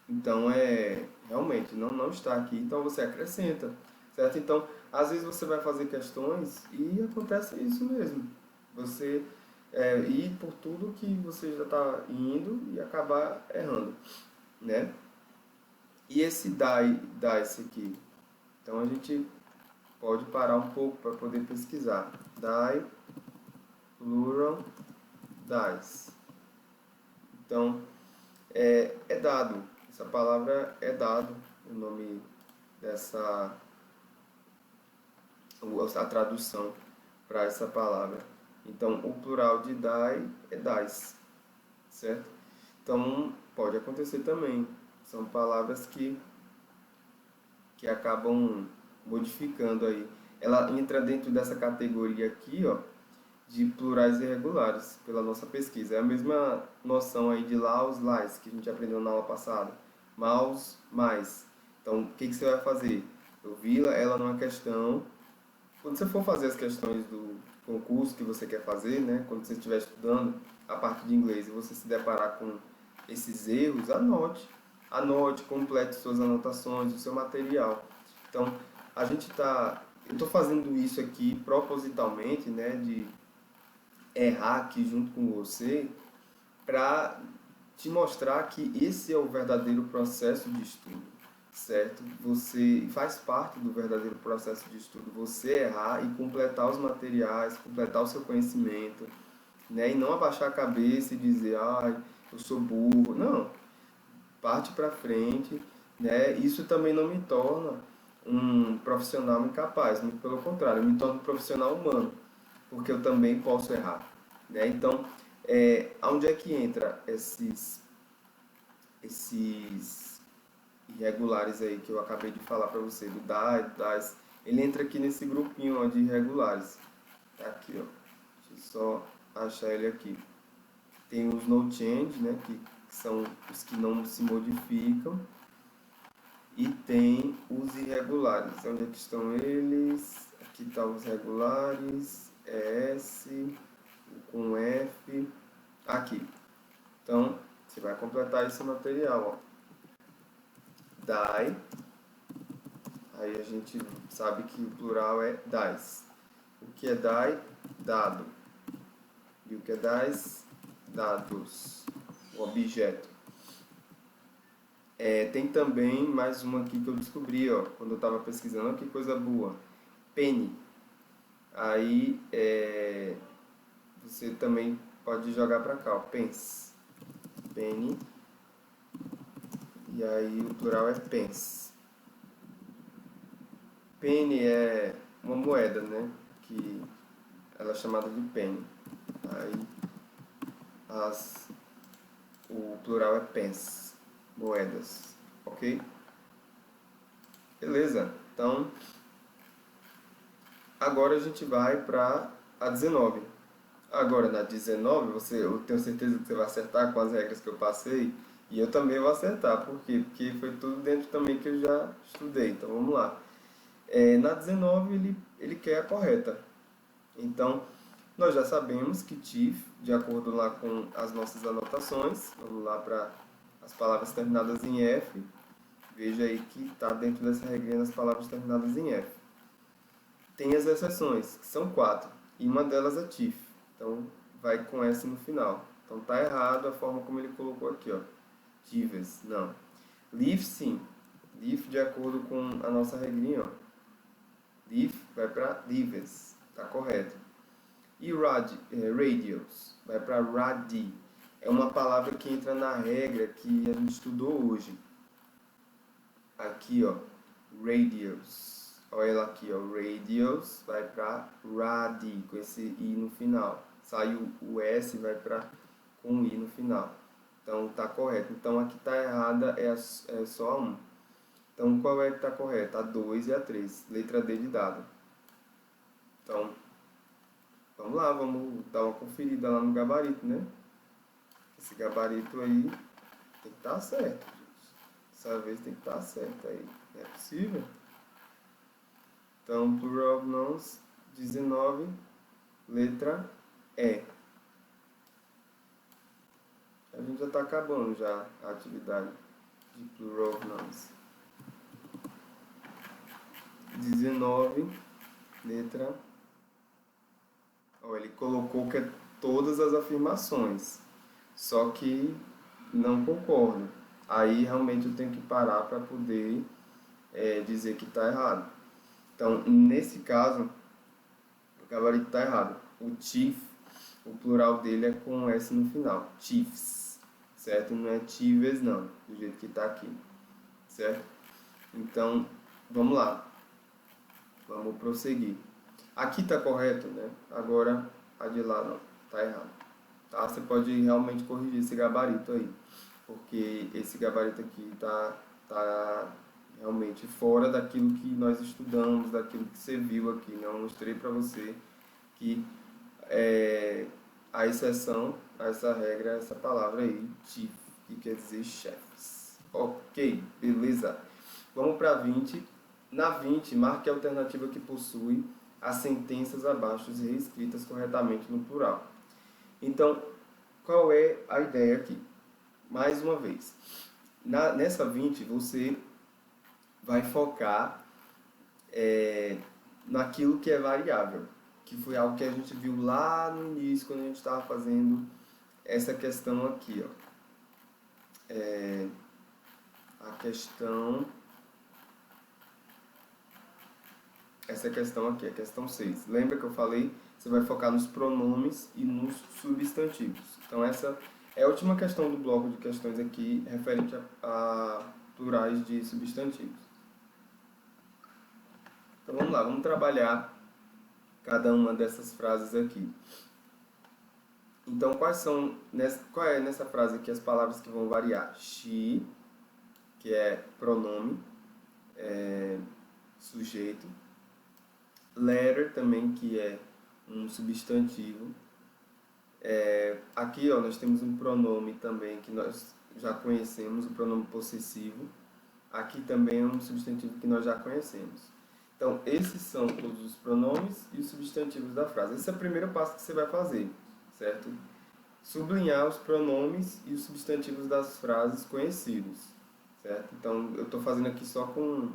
Então, realmente, não está aqui, então você acrescenta, certo? Então, às vezes você vai fazer questões e acontece isso mesmo. Você ir por tudo que você já está indo e acabar errando, né? E esse esse aqui? Então, a gente pode parar um pouco para poder pesquisar. Die, plural, dies. Então, é dado. Essa palavra é dado, o nome dessa, a tradução para essa palavra. Então, o plural de die é dies, certo? Então, pode acontecer também. São palavras que acabam modificando aí. Ela entra dentro dessa categoria aqui, ó, de plurais irregulares, pela nossa pesquisa. É a mesma noção aí de laus, lais, que a gente aprendeu na aula passada. Maus, mais. Então, o que você vai fazer? Eu vi ela numa questão. Quando você for fazer as questões do concurso que você quer fazer, né? Quando você estiver estudando a parte de inglês e você se deparar com esses erros, anote. Anote, complete suas anotações, o seu material. Então, eu estou fazendo isso aqui propositalmente, né? De errar aqui junto com você para te mostrar que esse é o verdadeiro processo de estudo, certo? Você faz parte do verdadeiro processo de estudo, você errar e completar os materiais, completar o seu conhecimento, né? E não abaixar a cabeça e dizer, ai, eu sou burro. Não, parte para frente, né? Isso também não me torna um profissional incapaz, muito pelo contrário, me torna um profissional humano, porque eu também posso errar, né? Então, onde é que entra esses irregulares aí que eu acabei de falar para você, do DAI, do DAIS? Ele entra aqui nesse grupinho ó, de irregulares. Tá aqui, ó. Deixa eu só achar ele aqui. Tem os no change, né, que são os que não se modificam. E tem os irregulares. Onde é que estão eles? Aqui estão os regulares. S com F. Aqui. Então, você vai completar esse material. Ó. Die. Aí a gente sabe que o plural é dies. O que é die? Dado. E o que é dies? Dados. O objeto. Tem também mais uma aqui que eu descobri, ó, quando eu estava pesquisando. Olha que coisa boa. Penny. Aí você também pode jogar para cá, ó, pence. Penny. E aí o plural é pence. Penny é uma moeda, né? Que ela é chamada de penny. Aí o plural é pence, moedas, ok? Beleza, então agora a gente vai para a 19. Agora na 19, eu tenho certeza que você vai acertar com as regras que eu passei, e eu também vou acertar, por quê? Porque foi tudo dentro também que eu já estudei, então vamos lá. Na 19 ele quer a correta, então nós já sabemos que TIF, de acordo lá com as nossas anotações, vamos lá para as palavras terminadas em F, veja aí que está dentro dessa regrinha das palavras terminadas em F. Tem as exceções, que são 4, e uma delas é TIF, então vai com S no final. Então está errado a forma como ele colocou aqui, ó. TIVES, não. LIF sim, LIF de acordo com a nossa regrinha, ó. LIF vai para LIVES, está correto. E radios vai para radi. É uma palavra que entra na regra que a gente estudou hoje. Aqui, ó, radios. Olha ela aqui, ó, radios vai para radi, com esse i no final. Sai o s, vai para com i no final. Então tá correto. Então aqui tá errada, é só a 1. Então qual é que tá correta? A 2 e a 3. Letra D de dado. Então, vamos lá, vamos dar uma conferida lá no gabarito, né? Esse gabarito aí tem que estar certo, gente. Dessa vez tem que estar certo aí. Não é possível? Então, plural of nouns, 19, letra E. A gente já está acabando já a atividade de plural of nouns. 19, letra. Ó, ele colocou que é todas as afirmações, só que não concordo. Aí realmente eu tenho que parar para poder dizer que está errado. Então, nesse caso, o gabarito está errado. O chief, o plural dele é com S no final. Chiefs, certo? Não é chives, não, do jeito que está aqui, certo? Então, vamos lá. Vamos prosseguir. Aqui está correto, né? Agora, a de lá não, está errado. Tá? Você pode realmente corrigir esse gabarito aí, porque esse gabarito aqui tá realmente fora daquilo que nós estudamos, daquilo que você viu aqui, né? Eu mostrei para você que a exceção a essa regra é essa palavra aí, chief, que quer dizer chefes. Ok, beleza. Vamos para 20. Na 20, marque a alternativa que possui as sentenças abaixo reescritas corretamente no plural. Então, qual é a ideia aqui? Mais uma vez, nessa 20 você vai focar naquilo que é variável, que foi algo que a gente viu lá no início, quando a gente estava fazendo essa questão aqui, ó. Essa questão aqui, a questão 6. Lembra que eu falei? Você vai focar nos pronomes e nos substantivos. Então essa é a última questão do bloco de questões aqui, referente a plurais de substantivos. Então vamos lá, vamos trabalhar cada uma dessas frases aqui. Então qual é nessa frase aqui as palavras que vão variar? She, que é pronome, sujeito. Letter também, que é um substantivo. Aqui ó, nós temos um pronome também que nós já conhecemos, o pronome possessivo. Aqui também é um substantivo que nós já conhecemos. Então, esses são todos os pronomes e os substantivos da frase. Esse é o primeiro passo que você vai fazer, certo? Sublinhar os pronomes e os substantivos das frases conhecidos, certo? Então, eu estou fazendo aqui só com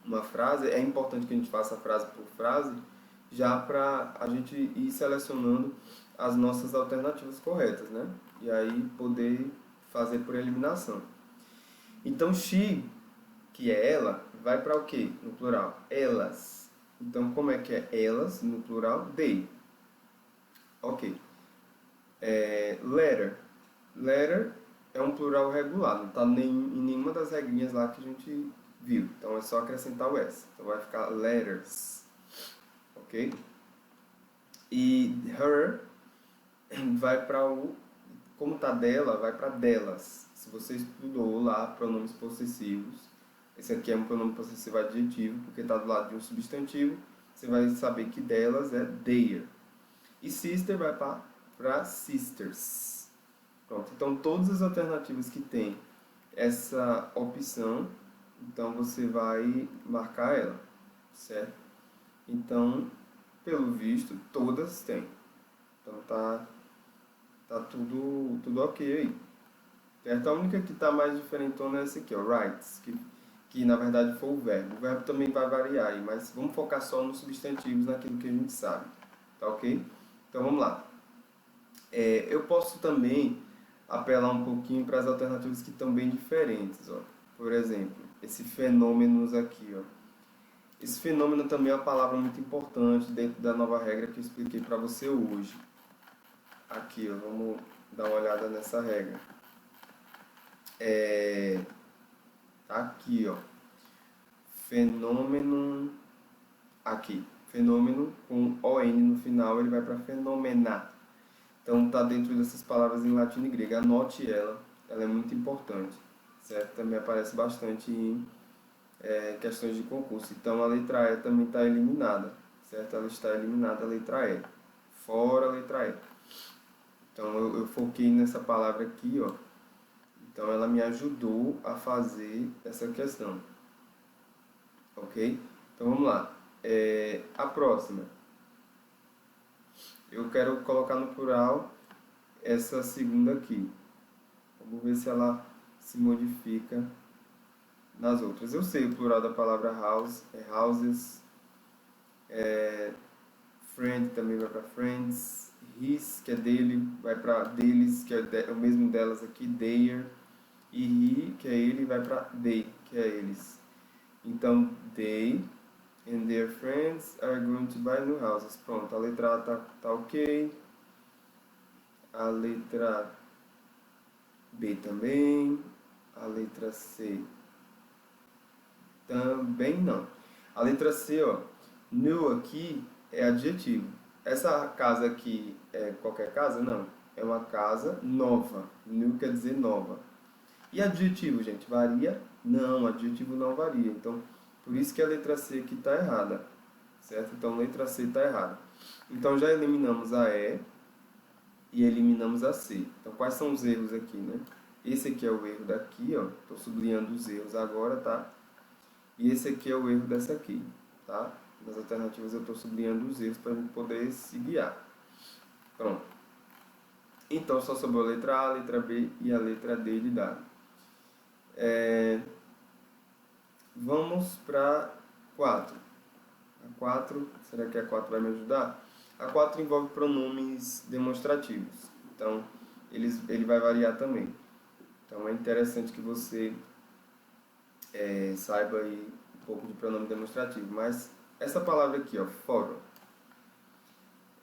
uma frase. É importante que a gente faça frase por frase, já para a gente ir selecionando as nossas alternativas corretas, né? E aí poder fazer por eliminação. Então, she, que é ela, vai para o quê? No plural? Elas. Então, como é que é elas no plural? They. Ok. Letter. Letter é um plural regular, não está em nenhuma das regrinhas lá que a gente viu. Então, é só acrescentar o S. Então, vai ficar letters. Ok? E her vai para o... Como tá dela, vai para delas. Se você estudou lá pronomes possessivos, esse aqui é um pronome possessivo adjetivo, porque está do lado de um substantivo, você vai saber que delas é their. E sister vai para sisters. Pronto, então todas as alternativas que tem essa opção, então você vai marcar ela, certo? Então, pelo visto, todas têm. Então tá tudo ok aí. Certo? A única que está mais diferentona é essa aqui, ó, rights, que na verdade foi o verbo. O verbo também vai variar aí, mas vamos focar só nos substantivos, naquilo que a gente sabe. Tá ok? Então vamos lá. Eu posso também apelar um pouquinho para as alternativas que estão bem diferentes. Ó. Por exemplo, esse fenômenos aqui. Ó. Esse fenômeno também é uma palavra muito importante dentro da nova regra que eu expliquei para você hoje. Aqui, ó, vamos dar uma olhada nessa regra. Aqui, ó. Fenômeno. Aqui. Fenômeno com ON no final, ele vai para fenomenar. Então está dentro dessas palavras em latim e grego. Anote ela, ela é muito importante, certo? Também aparece bastante em questões de concurso. Então a letra E também está eliminada, certo? Ela está eliminada, a letra E. Fora a letra E. Então eu foquei nessa palavra aqui, ó. Então ela me ajudou a fazer essa questão, ok? Então vamos lá. A próxima. Eu quero colocar no plural essa segunda aqui. Vamos ver se ela se modifica nas outras. Eu sei o plural da palavra house, é houses, friend também vai para friends, his, que é dele, vai para deles, que é o mesmo delas aqui, their, e he, que é ele, vai para they, que é eles. Então, they and their friends are going to buy new houses. Pronto, a letra A tá ok. A letra B também. A letra C também não. A letra C, ó, new aqui é adjetivo. Essa casa aqui é qualquer casa? Não. É uma casa nova. New quer dizer nova. E adjetivo, gente, varia? Não, adjetivo não varia. Então, por isso que a letra C aqui está errada. Certo? Então, a letra C está errada. Então, já eliminamos a E e eliminamos a C. Então, quais são os erros aqui, né? Esse aqui é o erro daqui, ó. Estou sublinhando os erros agora, tá? E esse aqui é o erro dessa aqui, tá? Nas alternativas eu estou sublinhando os erros para a gente poder se guiar. Pronto. Então, só sobrou a letra A, a letra B e a letra D de dado. Vamos para 4. A 4, será que a 4 vai me ajudar? A 4 envolve pronomes demonstrativos. Então, ele vai variar também. Então, é interessante que você saiba aí um pouco de pronome demonstrativo. Mas essa palavra aqui, ó, photo,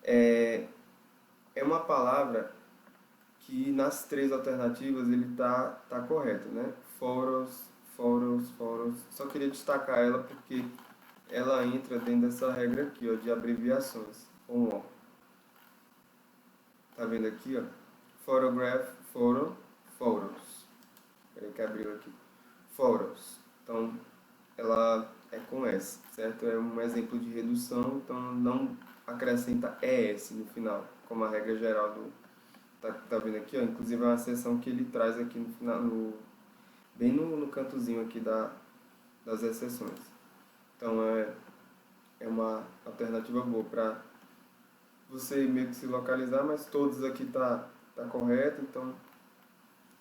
é uma palavra que nas três alternativas ele tá correto, né? Photos. Só queria destacar ela porque ela entra dentro dessa regra aqui, ó, de abreviações. Com O. Tá vendo aqui, ó? Photograph, photo, photos. Peraí que abriu aqui. Photos. Então, ela é com S, certo? É um exemplo de redução, então não acrescenta ES no final, como a regra geral do... Tá vendo aqui, ó? Inclusive é uma seção que ele traz aqui no final, bem no cantozinho aqui das exceções. Então é uma alternativa boa para você meio que se localizar, mas todos aqui tá correto, então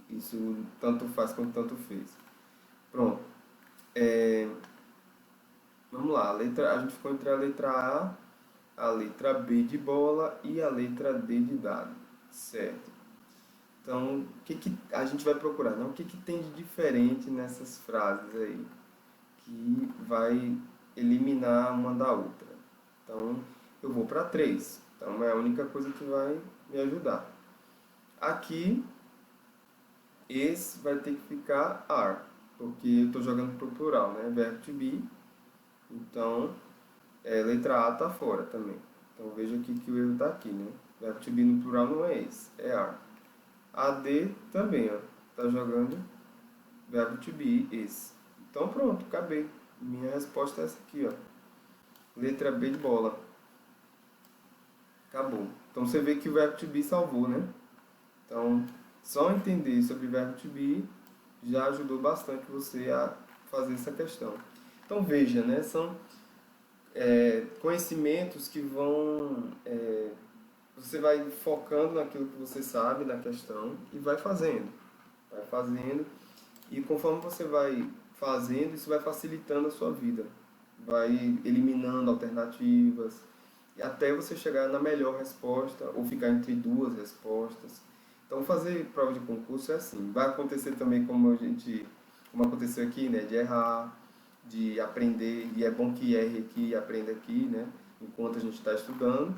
isso tanto faz quanto tanto fez. Pronto. Vamos lá, a gente ficou entre a letra A letra B de bola e a letra D de dado, certo? Então, o que a gente vai procurar? Não? O que tem de diferente nessas frases aí que vai eliminar uma da outra? Então, eu vou para 3. Então, é a única coisa que vai me ajudar. Aqui, esse vai ter que ficar are, porque eu estou jogando para o plural, né? Verbo to be. Então, letra A está fora também. Então veja aqui que o erro está aqui, né? O verbo to be no plural não é esse, é are. A D também, ó. Tá jogando verbo to be, esse. Então pronto, acabei. Minha resposta é essa aqui, ó. Letra B de bola. Acabou. Então você vê que o verbo to be salvou, né? Então, só entender sobre o verbo to be já ajudou bastante você a fazer essa questão. Então veja, né? São conhecimentos que vão... você vai focando naquilo que você sabe na questão e vai fazendo. Vai fazendo. E conforme você vai fazendo, isso vai facilitando a sua vida. Vai eliminando alternativas. E até você chegar na melhor resposta ou ficar entre duas respostas. Então fazer prova de concurso é assim. Vai acontecer também como aconteceu aqui, né? De errar, de aprender. E é bom que erre aqui e aprenda aqui, né? Enquanto a gente está estudando,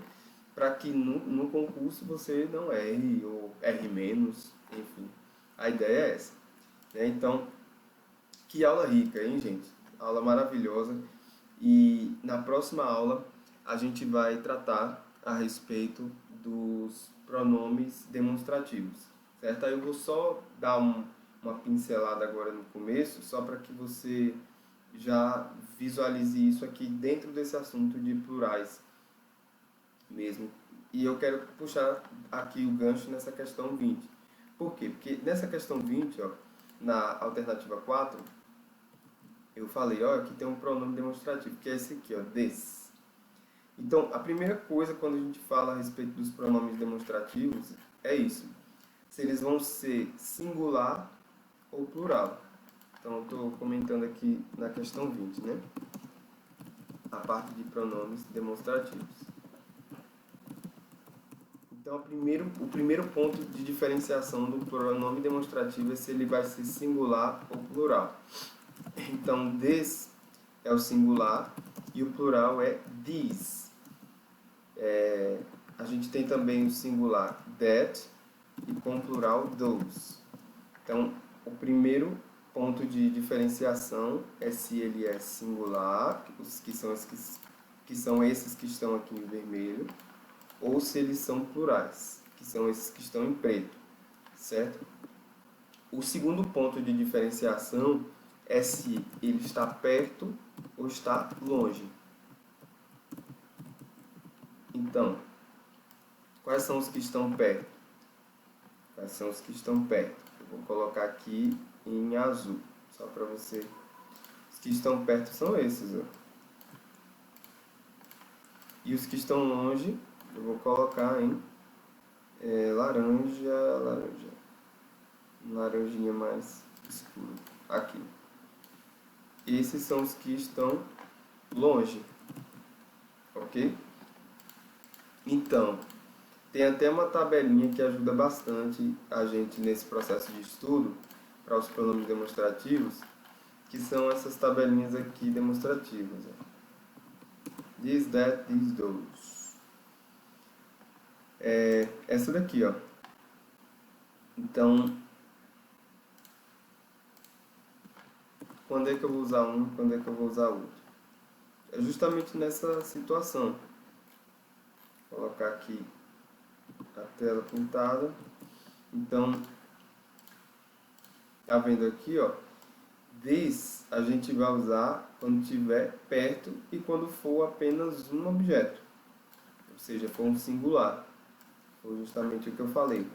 para que no concurso você não erre ou erre menos, enfim. A ideia é essa, né? Então, que aula rica, hein, gente? Aula maravilhosa. E na próxima aula a gente vai tratar a respeito dos pronomes demonstrativos, certo? Aí eu vou só dar uma pincelada agora no começo, só para que você já visualize isso aqui dentro desse assunto de plurais mesmo. E eu quero puxar aqui o gancho nessa questão 20. Por quê? Porque nessa questão 20, ó, na alternativa 4, eu falei, ó, aqui tem um pronome demonstrativo, que é esse aqui, ó, this. Então, a primeira coisa quando a gente fala a respeito dos pronomes demonstrativos é isso. Se eles vão ser singular ou plural. Então, eu estou comentando aqui na questão 20, né? A parte de pronomes demonstrativos. Então, o primeiro ponto de diferenciação do pronome demonstrativo é se ele vai ser singular ou plural. Então, this é o singular e o plural é these. A gente tem também o singular that e com o plural those. Então, o primeiro ponto de diferenciação é se ele é singular, que são esses que estão aqui em vermelho, ou se eles são plurais, que são esses que estão em preto, certo? O segundo ponto de diferenciação é se ele está perto ou está longe. Então, quais são os que estão perto? Quais são os que estão perto? Eu vou colocar aqui em azul, só para você. Os que estão perto são esses, ó. E os que estão longe, eu vou colocar em laranja, laranjinha mais escuro, aqui. Esses são os que estão longe, ok? Então, tem até uma tabelinha que ajuda bastante a gente nesse processo de estudo para os pronomes demonstrativos, que são essas tabelinhas aqui demonstrativas. This, that, these, those. Essa daqui, ó. Então, quando é que eu vou usar um, quando é que eu vou usar outro? É justamente nessa situação. Vou colocar aqui a tela pintada. Então, tá vendo aqui, ó? This a gente vai usar quando estiver perto e quando for apenas um objeto. Ou seja, for um singular. Foi justamente o que eu falei.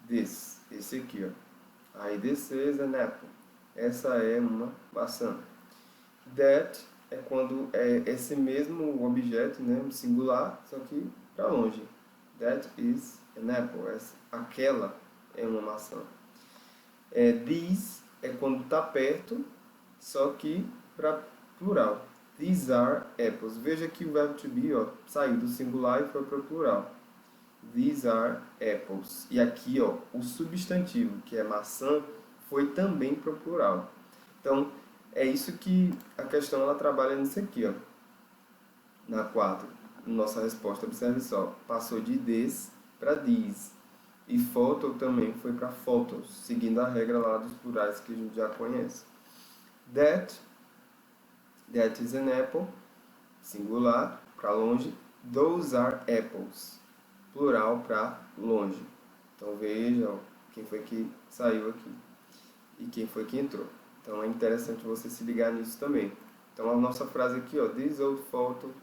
This, esse aqui, ó. Aí this is an apple. Essa é uma maçã. That é quando é esse mesmo objeto, né, um singular, só que para longe. That is an apple. Aquela é uma maçã. These é quando está perto, só que para plural. These are apples. Veja que o verbo to be, ó, saiu do singular e foi para o plural. These are apples. E aqui, ó, o substantivo, que é maçã, foi também para o plural. Então, é isso que a questão ela trabalha nisso aqui, ó. Na 4, nossa resposta, observe só, passou de this para these. E photo também foi para photos, seguindo a regra lá dos plurais que a gente já conhece. That is an apple, singular, para longe. those are apples. Plural para longe. Então vejam quem foi que saiu aqui e quem foi que entrou. Então é interessante você se ligar nisso também. Então a nossa frase aqui, ó, this old photo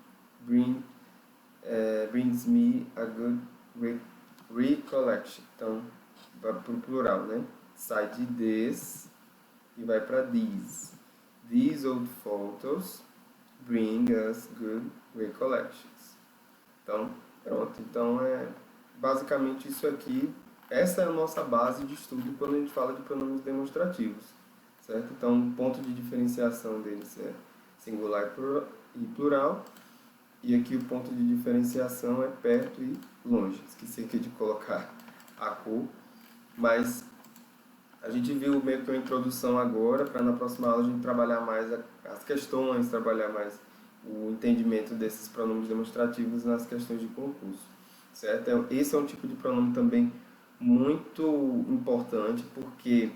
brings me a good recollection. Então vai para o plural, né? Sai de this e vai para these. These old photos bring us good recollections. Então, pronto. Então, basicamente isso aqui. Essa é a nossa base de estudo quando a gente fala de pronomes demonstrativos, certo? Então, o ponto de diferenciação deles é singular e plural. E aqui o ponto de diferenciação é perto e longe. Esqueci aqui de colocar a cor, mas a gente viu meio que uma introdução agora, para na próxima aula a gente trabalhar mais as questões, trabalhar mais o entendimento desses pronomes demonstrativos nas questões de concurso, certo? Então, esse é um tipo de pronome também muito importante, porque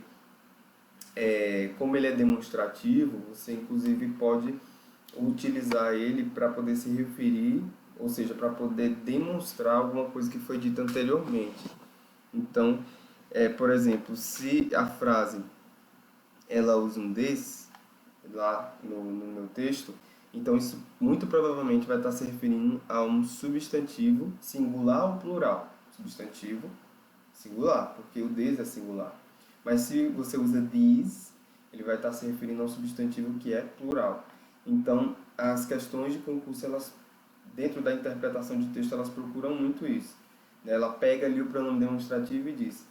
como ele é demonstrativo, você inclusive pode utilizar ele para poder se referir, ou seja, para poder demonstrar alguma coisa que foi dita anteriormente. Então, por exemplo, se a frase ela usa um this lá no meu texto, então isso muito provavelmente vai estar se referindo a um substantivo singular ou plural. Substantivo singular, porque o this é singular. Mas se você usa these, ele vai estar se referindo a um substantivo que é plural. Então, as questões de concurso, elas, dentro da interpretação de texto, elas procuram muito isso. Ela pega ali o pronome demonstrativo e diz: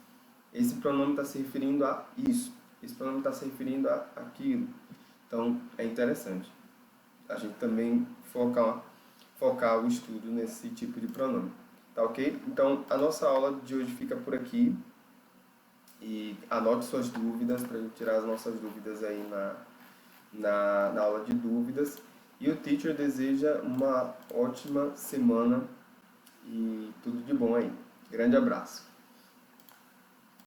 esse pronome está se referindo a isso, esse pronome está se referindo a aquilo. Então, é interessante a gente também focar o estudo nesse tipo de pronome. Tá ok? Então, a nossa aula de hoje fica por aqui. E anote suas dúvidas para a gente tirar as nossas dúvidas aí na aula de dúvidas. E o teacher deseja uma ótima semana e tudo de bom aí. Grande abraço.